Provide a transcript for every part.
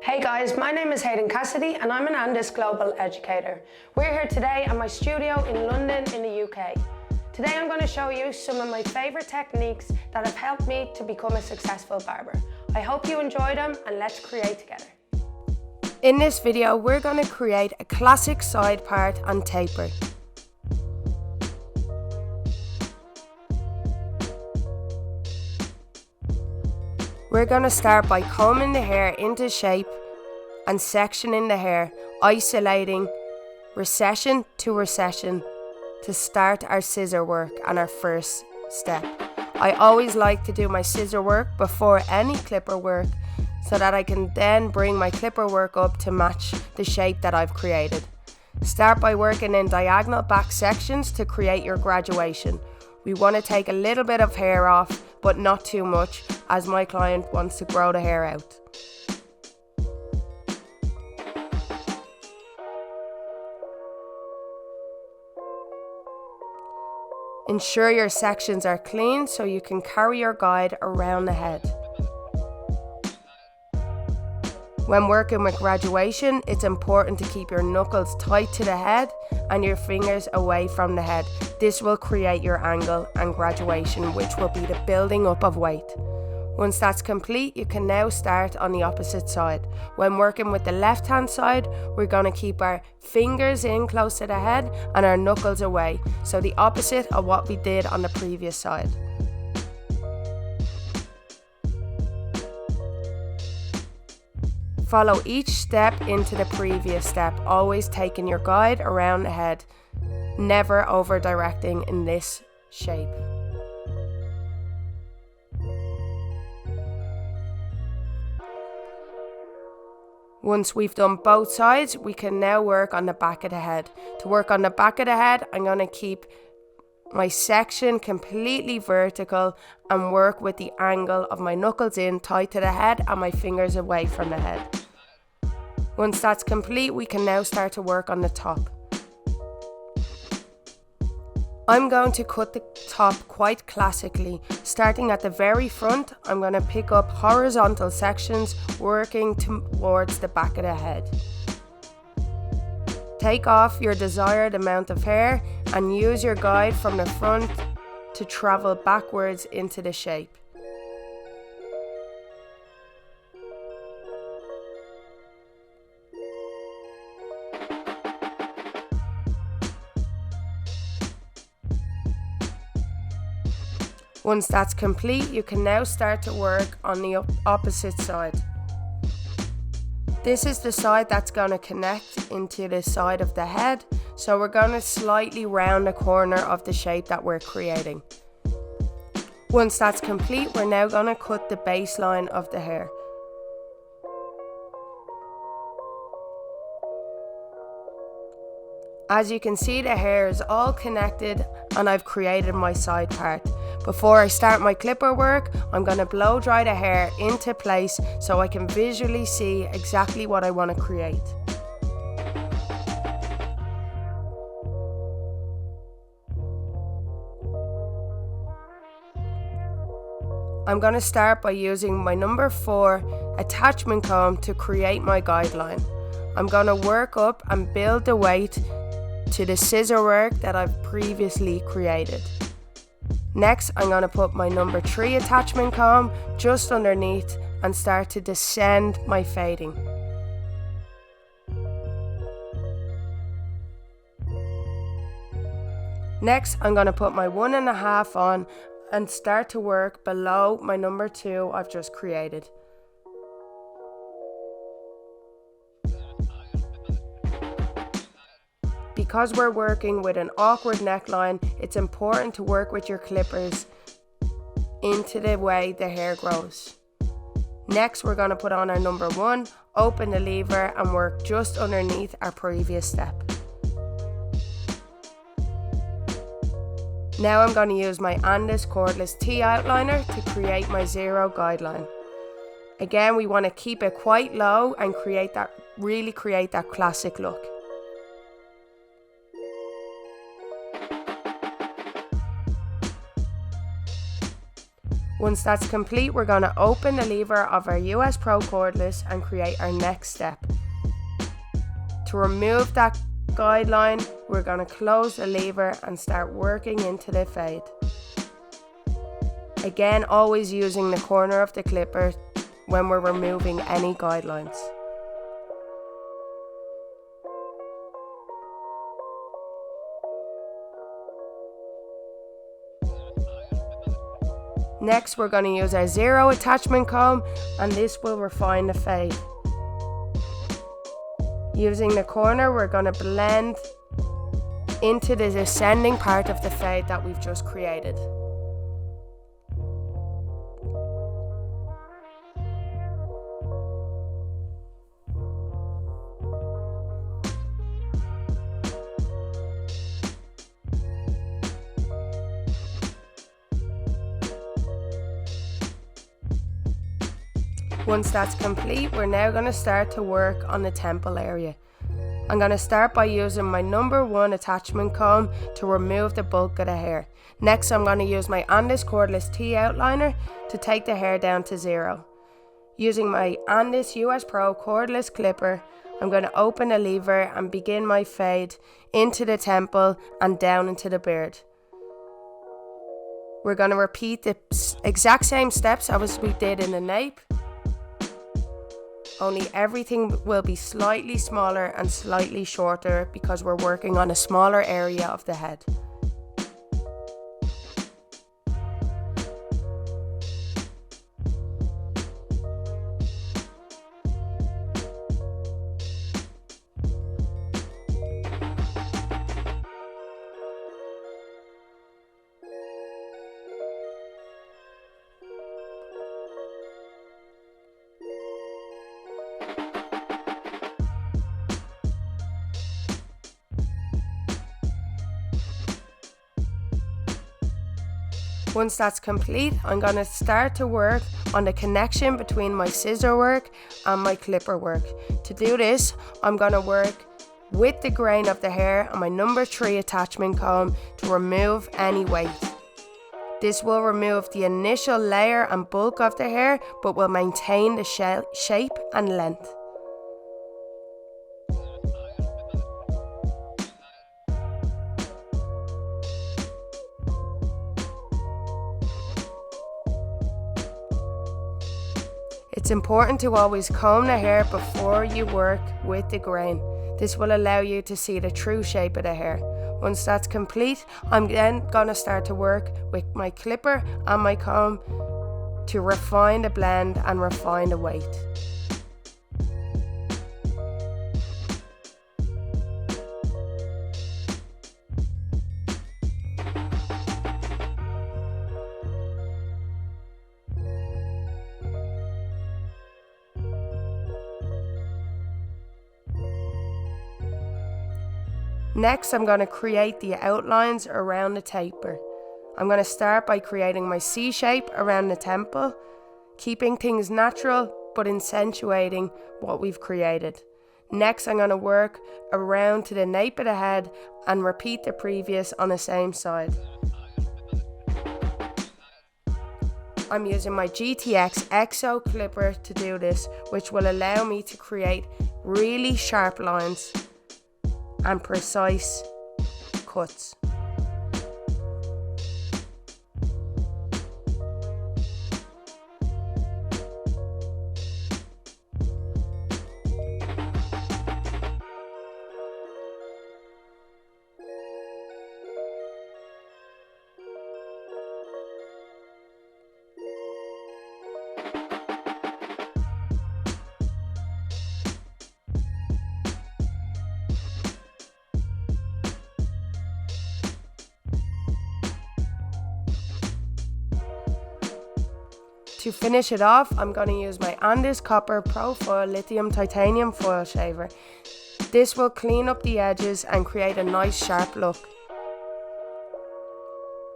Hey guys, my name is Hayden Cassidy and I'm an Andis Global Educator. We're here today at my studio in London in the UK. Today I'm going to show you some of my favourite techniques that have helped me to become a successful barber. I hope you enjoy them and let's create together. In this video we're going to create a classic side part and taper. We're going to start by combing the hair into shape and sectioning the hair, isolating recession to recession to start our scissor work and our first step. I always like to do my scissor work before any clipper work so that I can then bring my clipper work up to match the shape that I've created. Start by working in diagonal back sections to create your graduation. We want to take a little bit of hair off, but not too much, as my client wants to grow the hair out. Ensure your sections are clean so you can carry your guide around the head. When working with graduation, it's important to keep your knuckles tight to the head and your fingers away from the head. This will create your angle and graduation, which will be the building up of weight. Once that's complete, you can now start on the opposite side. When working with the left hand side, we're going to keep our fingers in close to the head and our knuckles away, so the opposite of what we did on the previous side. Follow each step into the previous step, always taking your guide around the head, never over directing in this shape. Once we've done both sides, we can now work on the back of the head. To work on the back of the head, I'm going to keep my section completely vertical and work with the angle of my knuckles in tight to the head and my fingers away from the head. Once that's complete, we can now start to work on the top. I'm going to cut the top quite classically. Starting at the very front, I'm going to pick up horizontal sections working towards the back of the head. Take off your desired amount of hair and use your guide from the front to travel backwards into the shape. Once that's complete, you can now start to work on the opposite side. This is the side that's going to connect into the side of the head, so we're going to slightly round the corner of the shape that we're creating. Once that's complete, we're now going to cut the baseline of the hair. As you can see, the hair is all connected and I've created my side part. Before I start my clipper work, I'm going to blow dry the hair into place so I can visually see exactly what I want to create. I'm going to start by using my number 4 attachment comb to create my guideline. I'm going to work up and build the weight to the scissor work that I've previously created. Next, I'm going to put my number 3 attachment comb just underneath and start to descend my fading. Next, I'm going to put my 1.5 on and start to work below my number 2 I've just created. Because we're working with an awkward neckline, it's important to work with your clippers into the way the hair grows. Next, we're going to put on our number 1, open the lever and work just underneath our previous step. Now I'm going to use my Andis cordless T outliner to create my 0 guideline. Again, we want to keep it quite low and really create that classic look. Once that's complete, we're going to open the lever of our US Pro cordless and create our next step. To remove that guideline, we're going to close the lever and start working into the fade. Again, always using the corner of the clipper when we're removing any guidelines. Next, we're going to use our zero attachment comb, and this will refine the fade. Using the corner, we're going to blend into the descending part of the fade that we've just created. Once that's complete, we're now going to start to work on the temple area. I'm going to start by using my number 1 attachment comb to remove the bulk of the hair. Next, I'm going to use my Andis cordless T outliner to take the hair down to 0. Using my Andis US Pro cordless clipper, I'm going to open the lever and begin my fade into the temple and down into the beard. We're going to repeat the exact same steps as we did in the nape, only everything will be slightly smaller and slightly shorter because we're working on a smaller area of the head. Once that's complete, I'm going to start to work on the connection between my scissor work and my clipper work. To do this, I'm going to work with the grain of the hair and my number 3 attachment comb to remove any weight. This will remove the initial layer and bulk of the hair, but will maintain the shape and length. It's important to always comb the hair before you work with the grain. This will allow you to see the true shape of the hair. Once that's complete, I'm then going to start to work with my clipper and my comb to refine the blend and refine the weight. Next, I'm going to create the outlines around the taper. I'm going to start by creating my C shape around the temple, keeping things natural but accentuating what we've created. Next, I'm going to work around to the nape of the head and repeat the previous on the same side. I'm using my GTX EXO clipper to do this, which will allow me to create really sharp lines and precise cuts. To finish it off, I'm going to use my Andis Copper Pro Foil Lithium Titanium Foil Shaver. This will clean up the edges and create a nice sharp look.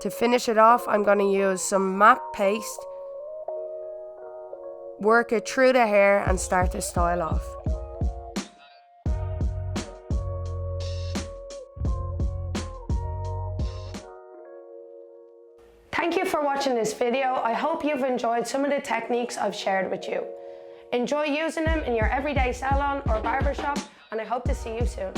To finish it off, I'm going to use some matte paste, work it through the hair and start to style off. Thank you for for watching this video. I hope you've enjoyed some of the techniques I've shared with you. Enjoy using them in your everyday salon or barbershop, and I hope to see you soon.